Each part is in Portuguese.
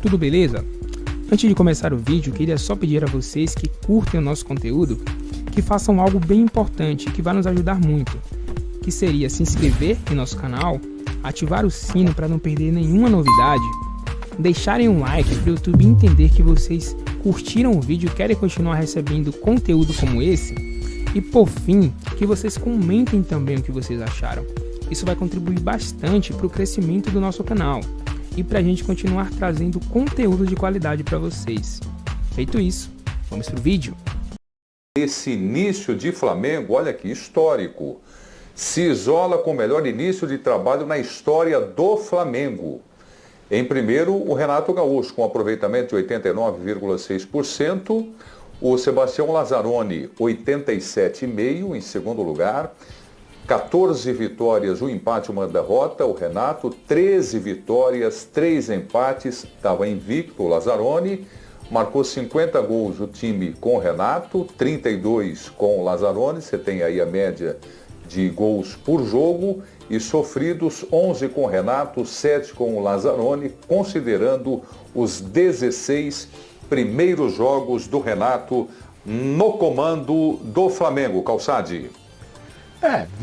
tudo beleza? Antes de começar o vídeo, queria só pedir a vocês que curtem o nosso conteúdo, que façam algo bem importante que vai nos ajudar muito, que seria se inscrever em nosso canal, ativar o sino para não perder nenhuma novidade, deixarem um like para o YouTube entender que vocês curtiram o vídeo e querem continuar recebendo conteúdo como esse, e por fim, que vocês comentem também o que vocês acharam. Isso vai contribuir bastante para o crescimento do nosso canal e para a gente continuar trazendo conteúdo de qualidade para vocês. Feito isso, vamos para o vídeo. Esse início de Flamengo, olha que histórico, se isola com o melhor início de trabalho na história do Flamengo. Em primeiro, o Renato Gaúcho, com aproveitamento de 89,6%, o Sebastião Lazzaroni, 87,5%, em segundo lugar, 14 vitórias, um empate, uma derrota, o Renato, 13 vitórias, 3 empates, estava invicto o Lazzaroni, marcou 50 gols o time com o Renato, 32 com o Lazzaroni, você tem aí a média de gols por jogo, e sofridos 11 com o Renato, 7 com o Lazzaroni, considerando os 16 primeiros jogos do Renato no comando do Flamengo. Calçade.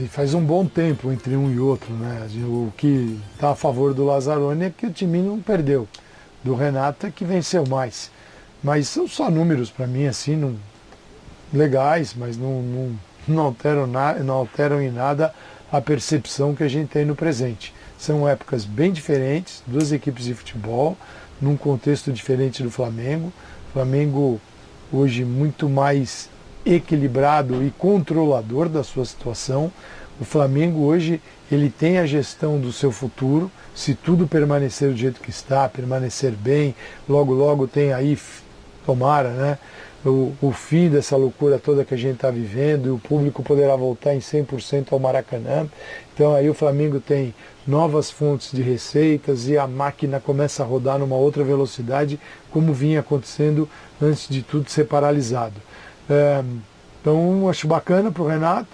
Faz um bom tempo entre um e outro, né? O que está a favor do Lazzaroni é que o time não perdeu. Do Renato é que venceu mais. Mas são só números para mim, assim, legais, mas não alteram em nada a percepção que a gente tem no presente. São épocas bem diferentes, duas equipes de futebol, num contexto diferente do Flamengo. Flamengo hoje muito mais equilibrado e controlador da sua situação. O Flamengo hoje ele tem a gestão do seu futuro. Se tudo permanecer do jeito que está, permanecer bem, logo tem aí, tomara, né, o fim dessa loucura toda que a gente está vivendo, e o público poderá voltar em 100% ao Maracanã. Então aí o Flamengo tem novas fontes de receitas e a máquina começa a rodar numa outra velocidade, como vinha acontecendo antes de tudo ser paralisado. Então acho bacana para o Renato,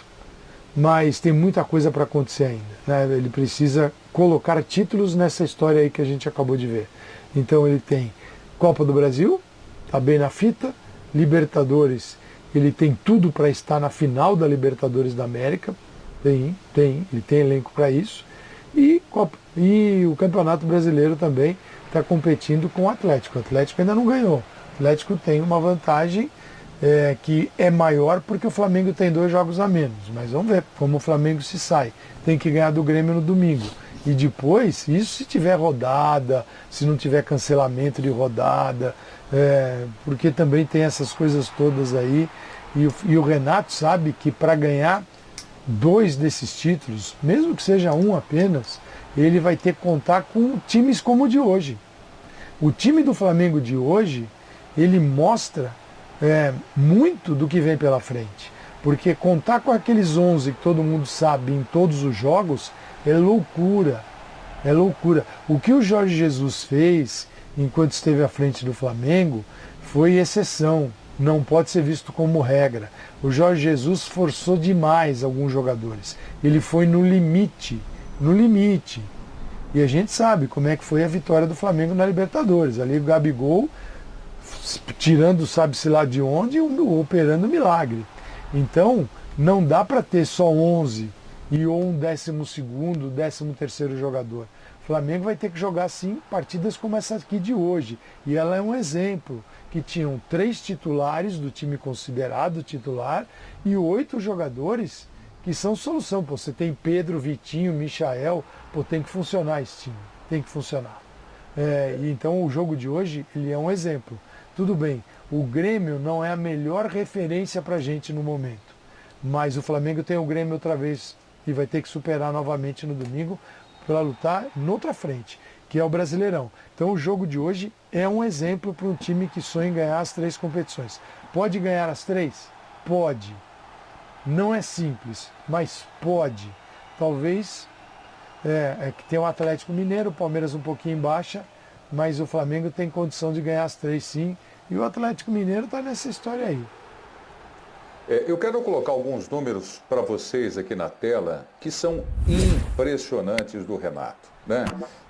mas tem muita coisa para acontecer ainda, né? Ele precisa colocar títulos nessa história aí que a gente acabou de ver. Então ele tem Copa do Brasil, está bem na fita, Libertadores, ele tem tudo para estar na final da Libertadores da América, ele tem elenco para isso, e o Campeonato Brasileiro também está competindo com o Atlético. O Atlético ainda não ganhou. O Atlético tem uma vantagem que é maior porque o Flamengo tem 2 jogos a menos, mas vamos ver como o Flamengo se sai. Tem que ganhar do Grêmio no domingo. E depois, isso se tiver rodada, se não tiver cancelamento de rodada, porque também tem essas coisas todas aí. E o Renato sabe que para ganhar 2 desses títulos, mesmo que seja um apenas, ele vai ter que contar com times como o de hoje. O time do Flamengo de hoje, ele mostra muito do que vem pela frente. Porque contar com aqueles 11 que todo mundo sabe em todos os jogos é loucura. É loucura. O que o Jorge Jesus fez enquanto esteve à frente do Flamengo foi exceção. Não pode ser visto como regra. O Jorge Jesus forçou demais alguns jogadores. Ele foi no limite. No limite. E a gente sabe como é que foi a vitória do Flamengo na Libertadores. Ali o Gabigol tirando sabe-se lá de onde, operando milagre. Então, não dá para ter só 11 e ou um 12º, 13º jogador. O Flamengo vai ter que jogar, sim, partidas como essa aqui de hoje. E ela é um exemplo, que tinham 3 titulares do time considerado titular e 8 jogadores que são solução. Pô, você tem Pedro, Vitinho, Michael, tem que funcionar esse time, tem que funcionar. E então o jogo de hoje ele é um exemplo. Tudo bem, o Grêmio não é a melhor referência para a gente no momento, mas o Flamengo tem o Grêmio outra vez e vai ter que superar novamente no domingo para lutar noutra frente, que é o Brasileirão. Então o jogo de hoje é um exemplo para um time que sonha em ganhar as 3 competições. Pode ganhar as 3? Pode. Não é simples, mas pode. Talvez que tem o Atlético Mineiro, o Palmeiras um pouquinho em baixa, mas o Flamengo tem condição de ganhar as 3 sim, e o Atlético Mineiro está nessa história aí. Eu quero colocar alguns números para vocês aqui na tela que são impressionantes do Renato, né?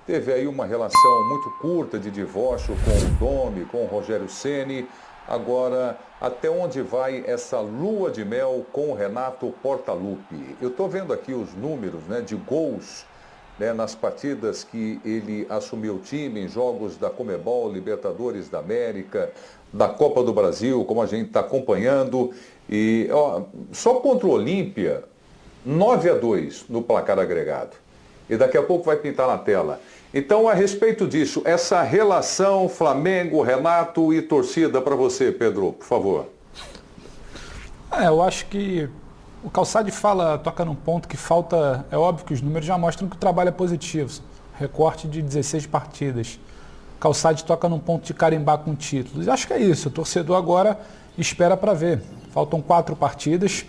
teve aí uma relação muito curta de divórcio com o Domi, com o Rogério Ceni. Agora, até onde vai essa lua de mel com o Renato Portaluppi? Eu estou vendo aqui os números, né, de gols, né, nas partidas que ele assumiu o time, em jogos da Conmebol, Libertadores da América, da Copa do Brasil, como a gente está acompanhando. E só contra o Olímpia, 9-2 no placar agregado. E daqui a pouco vai pintar na tela. Então, a respeito disso, essa relação Flamengo, Renato e torcida para você, Pedro, por favor. Eu acho que o Calçade toca num ponto que falta, é óbvio que os números já mostram que o trabalho é positivo. Recorte de 16 partidas. O Calçade toca num ponto de carimbar com títulos. E acho que é isso, o torcedor agora espera para ver. Faltam 4 partidas,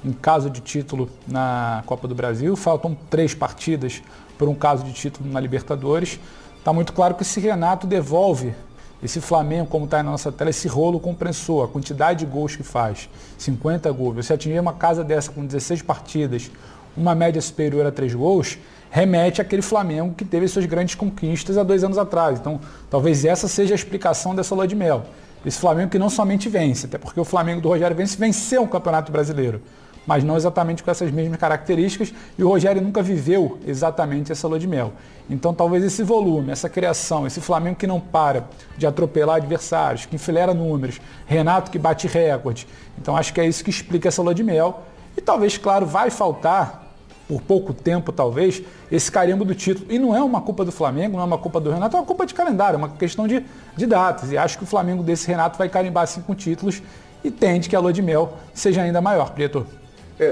em caso de título na Copa do Brasil, faltam 3 partidas por um caso de título na Libertadores. Está muito claro que esse Renato devolve esse Flamengo, como está aí na nossa tela, esse rolo compressor, a quantidade de gols que faz, 50 gols. Você atingir uma casa dessa com 16 partidas, uma média superior a 3 gols, remete àquele Flamengo que teve suas grandes conquistas há 2 anos atrás. Então, talvez essa seja a explicação dessa lua de mel. Esse Flamengo que não somente vence, até porque o Flamengo do Rogério venceu o Campeonato Brasileiro, mas não exatamente com essas mesmas características, e o Rogério nunca viveu exatamente essa lua de mel. Então talvez esse volume, essa criação, esse Flamengo que não para de atropelar adversários, que enfilera números, Renato que bate recorde, então acho que é isso que explica essa lua de mel, e talvez, claro, vai faltar, por pouco tempo talvez, esse carimbo do título. E não é uma culpa do Flamengo, não é uma culpa do Renato, é uma culpa de calendário, é uma questão de datas, e acho que o Flamengo desse Renato vai carimbar 5 títulos e tende que a lua de mel seja ainda maior, Prieto.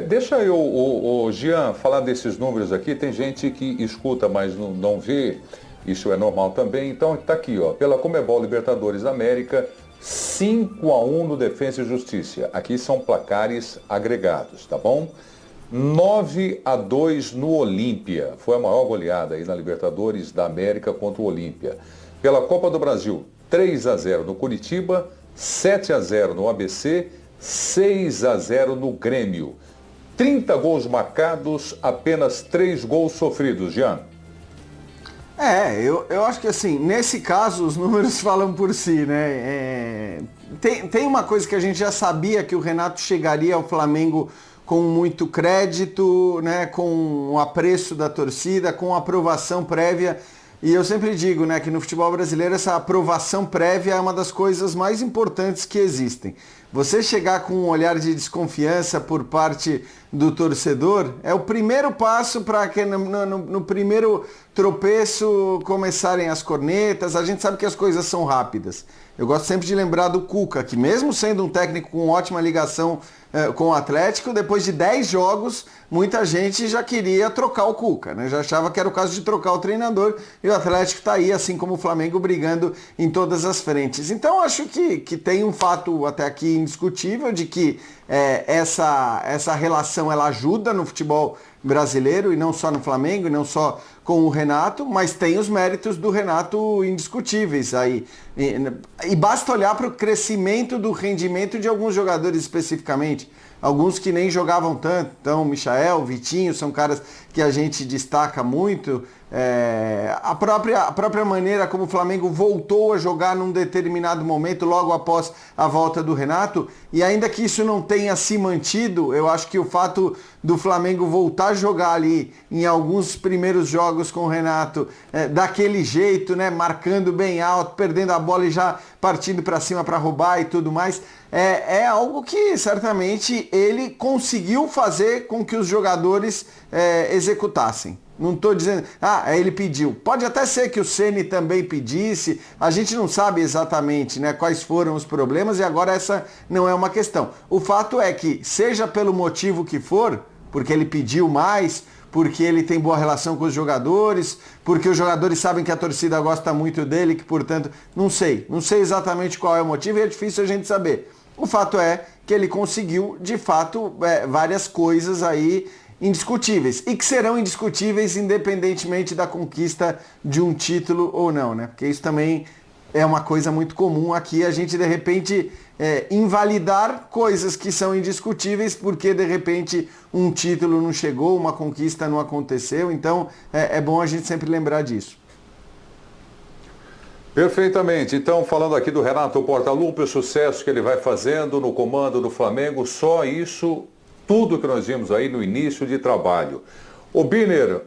Deixa eu, Jean, falar desses números aqui. Tem gente que escuta, mas não vê. Isso é normal também. Então está aqui, pela Conmebol Libertadores da América, 5-1 no Defensa e Justiça. Aqui são placares agregados, tá bom? 9-2 no Olímpia. Foi a maior goleada aí na Libertadores da América contra o Olímpia. Pela Copa do Brasil, 3-0 no Curitiba, 7-0 no ABC, 6-0 no Grêmio. 30 gols marcados, apenas 3 gols sofridos, Jean. Eu acho que assim, nesse caso os números falam por si, né? Tem uma coisa que a gente já sabia, que o Renato chegaria ao Flamengo com muito crédito, né? Com o apreço da torcida, com aprovação prévia. E eu sempre digo, né, que no futebol brasileiro essa aprovação prévia é uma das coisas mais importantes que existem. Você chegar com um olhar de desconfiança por parte do torcedor é o primeiro passo para que no primeiro tropeço começarem as cornetas. A gente sabe que as coisas são rápidas. Eu gosto sempre de lembrar do Cuca, que mesmo sendo um técnico com ótima ligação com o Atlético, depois de 10 jogos, muita gente já queria trocar o Cuca, né? Já achava que era o caso de trocar o treinador, e o Atlético está aí, assim como o Flamengo, brigando em todas as frentes. Então acho que tem um fato até aqui indiscutível de que essa relação ela ajuda no futebol brasileiro, e não só no Flamengo, e não só com o Renato, mas tem os méritos do Renato indiscutíveis aí. E basta olhar para o crescimento do rendimento de alguns jogadores especificamente. Alguns que nem jogavam tanto, então Michael, Vitinho, são caras que a gente destaca muito. A própria maneira como o Flamengo voltou a jogar num determinado momento, logo após a volta do Renato, e ainda que isso não tenha se mantido, eu acho que o fato do Flamengo voltar a jogar ali em alguns primeiros jogos com o Renato, daquele jeito, né, marcando bem alto, perdendo a bola e já partindo para cima para roubar e tudo mais, é algo que certamente ele conseguiu fazer com que os jogadores executassem. Não estou dizendo, ele pediu. Pode até ser que o Ceni também pedisse, a gente não sabe exatamente, né, quais foram os problemas, e agora essa não é uma questão. O fato é que, seja pelo motivo que for, porque ele pediu mais, porque ele tem boa relação com os jogadores, porque os jogadores sabem que a torcida gosta muito dele, que portanto, não sei exatamente qual é o motivo, e é difícil a gente saber. O fato é que ele conseguiu, de fato, várias coisas aí indiscutíveis, e que serão indiscutíveis independentemente da conquista de um título ou não, né? Porque isso também é uma coisa muito comum aqui, a gente de repente invalidar coisas que são indiscutíveis porque de repente um título não chegou, uma conquista não aconteceu, então é bom a gente sempre lembrar disso. Perfeitamente. Então, falando aqui do Renato Portaluppi, o sucesso que ele vai fazendo no comando do Flamengo, só isso, tudo que nós vimos aí no início de trabalho. Ô Biner,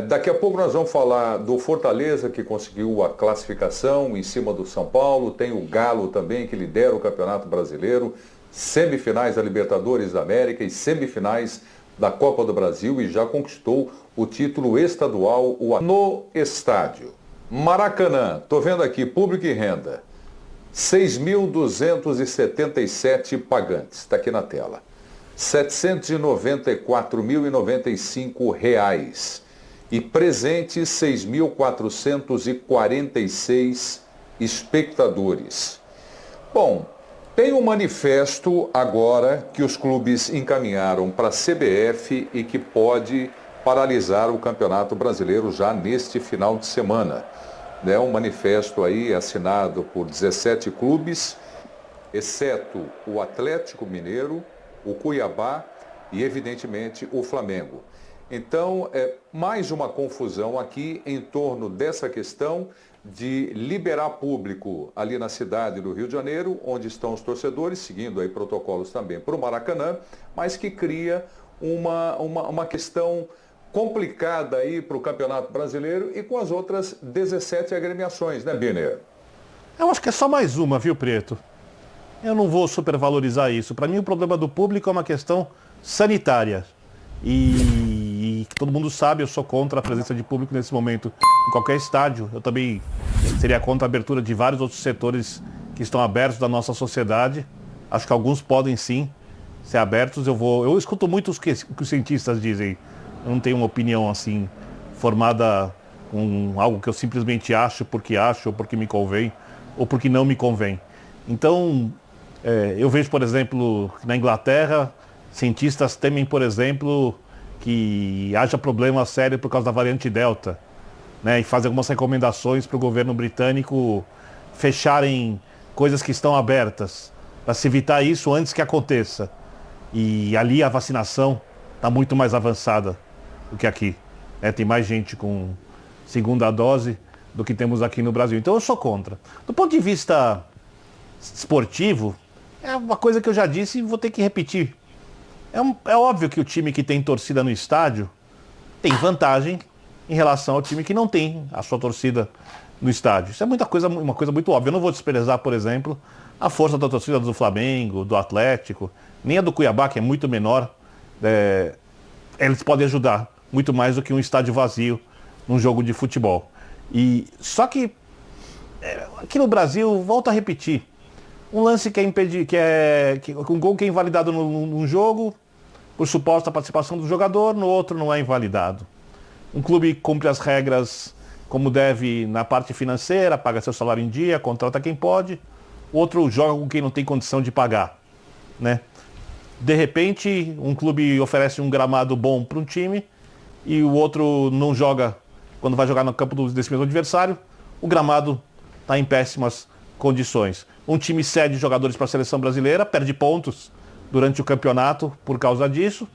daqui a pouco nós vamos falar do Fortaleza, que conseguiu a classificação em cima do São Paulo, tem o Galo também, que lidera o Campeonato Brasileiro, semifinais da Libertadores da América e semifinais da Copa do Brasil e já conquistou o título estadual no estádio. Maracanã, estou vendo aqui, público e renda, 6.277 pagantes, está aqui na tela. R$ 794.095 e presentes 6.446 espectadores. Bom, tem um manifesto agora que os clubes encaminharam para a CBF e que pode paralisar o Campeonato Brasileiro já neste final de semana. Um manifesto aí assinado por 17 clubes, exceto o Atlético Mineiro, o Cuiabá e, evidentemente, o Flamengo. Então, mais uma confusão aqui em torno dessa questão de liberar público ali na cidade do Rio de Janeiro, onde estão os torcedores, seguindo aí protocolos também para o Maracanã, mas que cria uma questão complicada aí para o Campeonato Brasileiro e com as outras 17 agremiações, né, Biner? Eu acho que é só mais uma, viu, Preto? Eu não vou supervalorizar isso. Para mim, o problema do público é uma questão sanitária. E todo mundo sabe, eu sou contra a presença de público nesse momento em qualquer estádio. Eu também seria contra a abertura de vários outros setores que estão abertos da nossa sociedade. Acho que alguns podem sim ser abertos. Eu escuto muito o que os cientistas dizem. Eu não tenho uma opinião assim formada com algo que eu simplesmente acho, ou porque me convém, ou porque não me convém. Então, eu vejo, por exemplo, na Inglaterra, cientistas temem, por exemplo, que haja problema sério por causa da variante Delta, né? E fazem algumas recomendações para o governo britânico fecharem coisas que estão abertas, para se evitar isso antes que aconteça. E ali a vacinação está muito mais avançada do que aqui. Tem mais gente com segunda dose do que temos aqui no Brasil. Então eu sou contra. Do ponto de vista esportivo, é uma coisa que eu já disse e vou ter que repetir. É óbvio que o time que tem torcida no estádio tem vantagem em relação ao time que não tem a sua torcida no estádio. Isso é uma coisa muito óbvia. Eu não vou desprezar, por exemplo, a força da torcida do Flamengo, do Atlético, nem a do Cuiabá, que é muito menor. Eles podem ajudar muito mais do que um estádio vazio num jogo de futebol. Só que aqui no Brasil, volto a repetir, um lance que um gol que é invalidado num jogo por suposta participação do jogador, no outro não é invalidado. Um clube cumpre as regras como deve na parte financeira, paga seu salário em dia, contrata quem pode, o outro joga com quem não tem condição de pagar, né? De repente, um clube oferece um gramado bom para um time e o outro não joga quando vai jogar no campo desse mesmo adversário, o gramado está em péssimas condições. Um time cede jogadores para a seleção brasileira, perde pontos durante o campeonato por causa disso,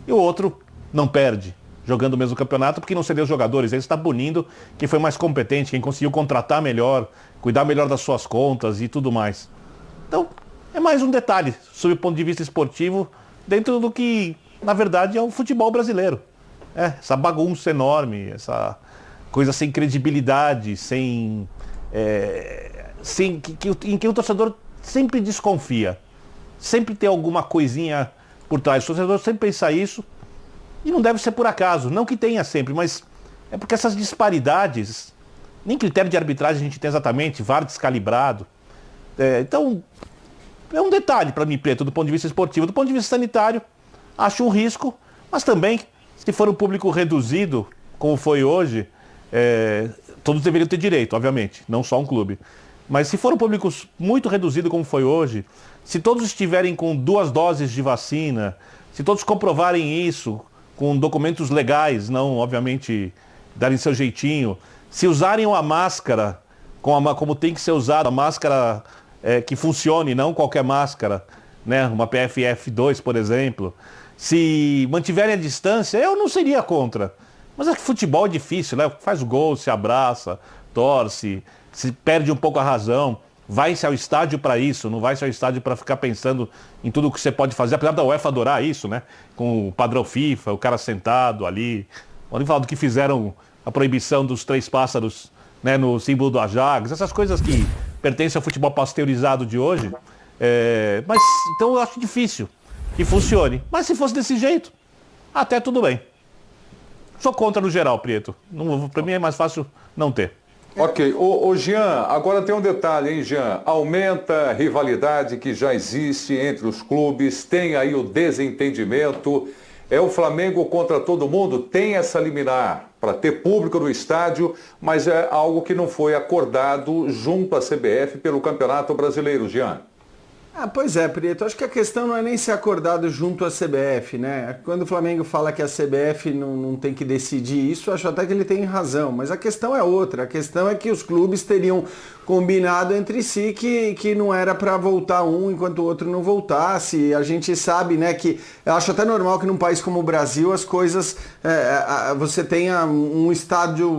e o outro não perde, jogando o mesmo campeonato porque não cedeu jogadores. Ele está punindo quem foi mais competente, quem conseguiu contratar melhor, cuidar melhor das suas contas e tudo mais. Então, é mais um detalhe, sob o ponto de vista esportivo, dentro do que, na verdade, é o futebol brasileiro. Essa bagunça enorme, essa coisa sem credibilidade, em que o torcedor sempre desconfia. Sempre tem alguma coisinha por trás. O torcedor sempre pensa isso e não deve ser por acaso. Não que tenha sempre, mas é porque essas disparidades, nem critério de arbitragem a gente tem exatamente, VAR descalibrado. Então, é um detalhe para mim, Preto, do ponto de vista esportivo. Do ponto de vista sanitário, acho um risco, mas também, se for um público reduzido, como foi hoje, todos deveriam ter direito, obviamente, não só um clube. Mas se for um público muito reduzido, como foi hoje, se todos estiverem com 2 doses de vacina, se todos comprovarem isso com documentos legais, não, obviamente, darem seu jeitinho, se usarem uma máscara como tem que ser usada, a máscara que funcione, não qualquer máscara, né? Uma PFF2, por exemplo, se mantiverem a distância, eu não seria contra. Mas é que futebol é difícil, né? Faz o gol, se abraça, torce, se perde um pouco a razão. Vai-se ao estádio para isso, não vai-se ao estádio para ficar pensando em tudo que você pode fazer, apesar da UEFA adorar isso, né? Com o padrão FIFA, o cara sentado ali. Podem falar do que fizeram a proibição dos 3 pássaros, né, no símbolo do Ajax, essas coisas que pertencem ao futebol pasteurizado de hoje. Mas então eu acho difícil que funcione. Mas se fosse desse jeito, até tudo bem. Sou contra no geral, Prieto. Para mim é mais fácil não ter. Ok. Ô Jean, agora tem um detalhe, hein, Jean? Aumenta a rivalidade que já existe entre os clubes, tem aí o desentendimento. É o Flamengo contra todo mundo, tem essa liminar para ter público no estádio, mas é algo que não foi acordado junto à CBF pelo Campeonato Brasileiro, Jean. Pois é, Prieto, acho que a questão não é nem ser acordado junto à CBF, né? Quando o Flamengo fala que a CBF não tem que decidir isso, acho até que ele tem razão, mas a questão é outra, a questão é que os clubes teriam combinado entre si que não era para voltar um enquanto o outro não voltasse. A gente sabe, né, que eu acho até normal que num país como o Brasil as coisas, você tenha um estado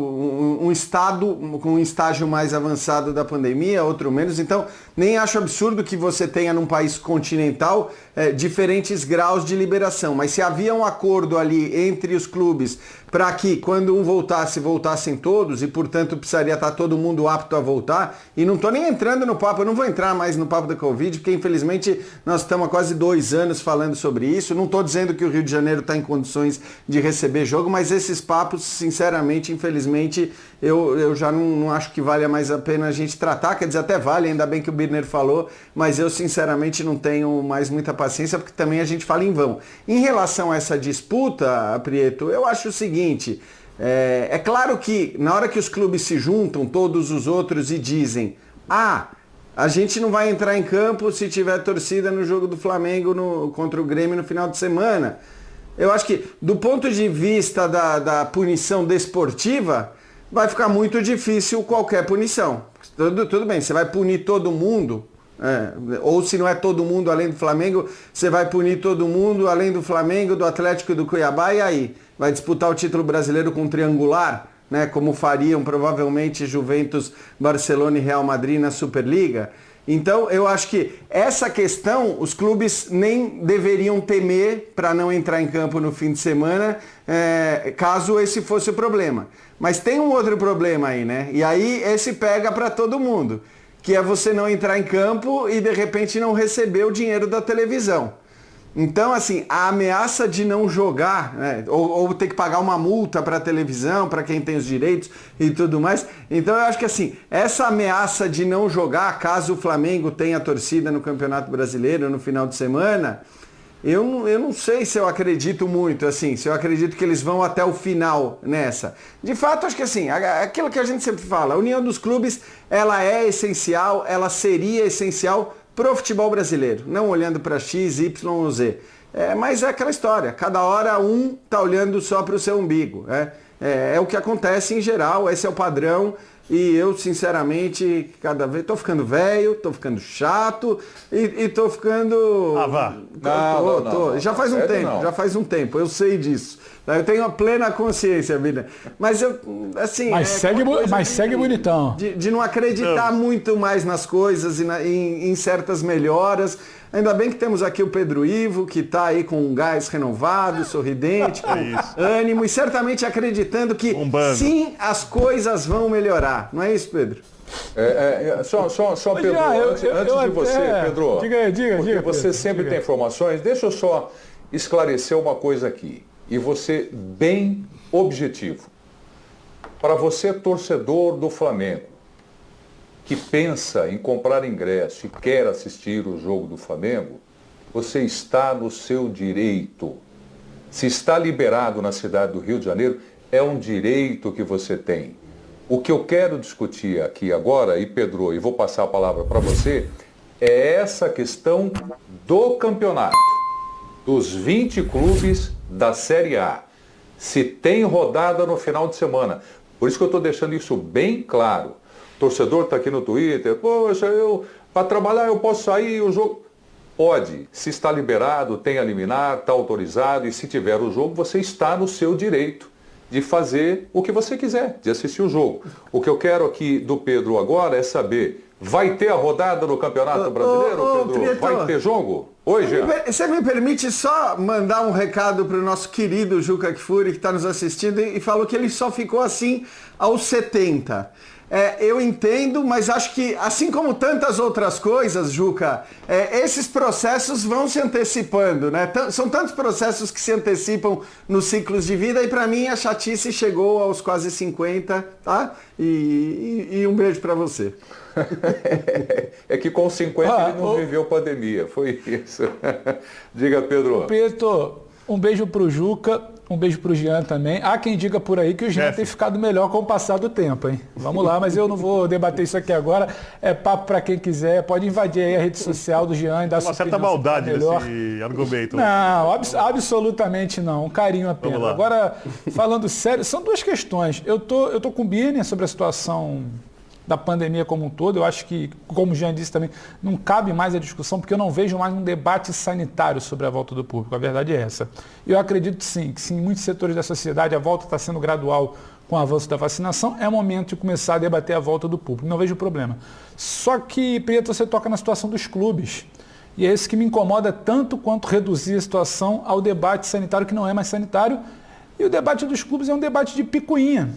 com um estágio mais avançado da pandemia, outro menos, então nem acho absurdo que você tenha num país continental diferentes graus de liberação, mas se havia um acordo ali entre os clubes para que quando um voltassem todos e portanto precisaria estar todo mundo apto a voltar, e não estou nem entrando no papo, eu não vou entrar mais no papo da Covid, porque infelizmente nós estamos há quase 2 anos falando sobre isso, não estou dizendo que o Rio de Janeiro está em condições de receber jogo, mas esses papos, sinceramente, infelizmente, eu já não acho que vale mais a pena a gente tratar, quer dizer, até vale, ainda bem que o Birner falou, mas eu sinceramente não tenho mais muita paciência, porque também a gente fala em vão. Em relação a essa disputa, Prieto, eu acho o seguinte, é claro que na hora que os clubes se juntam, todos os outros, e dizem, a gente não vai entrar em campo se tiver torcida no jogo do Flamengo contra o Grêmio no final de semana. Eu acho que, do ponto de vista da punição desportiva, vai ficar muito difícil qualquer punição. Tudo bem, você vai punir todo mundo, ou se não é todo mundo além do Flamengo, você vai punir todo mundo além do Flamengo, do Atlético e do Cuiabá, e aí? Vai disputar o título brasileiro com um triangular, né, como fariam provavelmente Juventus, Barcelona e Real Madrid na Superliga? Então eu acho que essa questão os clubes nem deveriam temer para não entrar em campo no fim de semana, caso esse fosse o problema. Mas tem um outro problema aí, né? E aí esse pega para todo mundo, que é você não entrar em campo e de repente não receber o dinheiro da televisão. Então, assim, a ameaça de não jogar, né, ou ter que pagar uma multa para a televisão, para quem tem os direitos e tudo mais. Então, eu acho que, assim, essa ameaça de não jogar, caso o Flamengo tenha torcida no Campeonato Brasileiro no final de semana, eu não sei se eu acredito muito, assim, se eu acredito que eles vão até o final nessa. De fato, acho que, assim, aquilo que a gente sempre fala, a união dos clubes, ela é essencial, ela seria essencial pro futebol brasileiro, não olhando para X, Y ou Z. Mas é aquela história, cada hora um tá olhando só para o seu umbigo. É o que acontece em geral, esse é o padrão, e eu, sinceramente, cada vez tô ficando velho, tô ficando chato e tô ficando... vá. Não. Já faz um tempo, eu sei disso. Eu tenho a plena consciência, vida. Mas eu, assim... Mas segue bonitão. De não acreditar muito mais nas coisas e em certas melhoras. Ainda bem que temos aqui o Pedro Ivo, que está aí com um gás renovado, sorridente, com ânimo e certamente acreditando que sim, as coisas vão melhorar. Não é isso, Pedro? Só Pedro, antes de você, Pedro, diga, porque você Pedro, sempre tem informações, deixa eu só esclarecer uma coisa aqui, e você bem objetivo. Para você, torcedor do Flamengo, que pensa em comprar ingresso e quer assistir o jogo do Flamengo, você está no seu direito. Se está liberado na cidade do Rio de Janeiro, é um direito que você tem. O que eu quero discutir aqui agora, e Pedro, e vou passar a palavra para você, é essa questão do campeonato, dos 20 clubes da Série A. Se tem rodada no final de semana. Por isso que eu estou deixando isso bem claro. O torcedor está aqui no Twitter, poxa, para trabalhar eu posso sair, o jogo... Pode, se está liberado, tem a liminar, está autorizado, e se tiver o jogo, você está no seu direito de fazer o que você quiser, de assistir o jogo. O que eu quero aqui do Pedro agora é saber, vai ter a rodada no Campeonato Brasileiro, Pedro? Prieto, Vai ter jogo? Oi, Jean. Você me permite só mandar um recado para o nosso querido Juca Kfouri, que está nos assistindo, e falou que ele só ficou assim aos 70. Eu entendo, mas acho que, assim como tantas outras coisas, Juca, esses processos vão se antecipando, né? São tantos processos que se antecipam nos ciclos de vida, e para mim a chatice chegou aos quase 50, tá? E um beijo para você. É que com 50 ele não viveu pandemia, foi isso. Diga, Pedro. Pedro, um beijo pro Juca, um beijo pro Jean também. Há quem diga por aí que o Jean tem ficado melhor com o passar do tempo, hein? Vamos lá, mas eu não vou debater isso aqui agora. É papo para quem quiser, pode invadir aí a rede social do Jean e dar sua opinião. Uma certa maldade nesse argumento. Não, absolutamente não. Um carinho apenas. Agora, falando sério, são duas questões. Eu tô com o Birner sobre a situação da pandemia como um todo. Eu acho que, como o Jean disse também, não cabe mais a discussão, porque eu não vejo mais um debate sanitário sobre a volta do público. A verdade é essa. Eu acredito sim, que em muitos setores da sociedade a volta está sendo gradual com o avanço da vacinação. É momento de começar a debater a volta do público. Não vejo problema. Só que, Prieto, você toca na situação dos clubes. E é isso que me incomoda tanto quanto reduzir a situação ao debate sanitário, que não é mais sanitário. E o debate dos clubes é um debate de picuinha.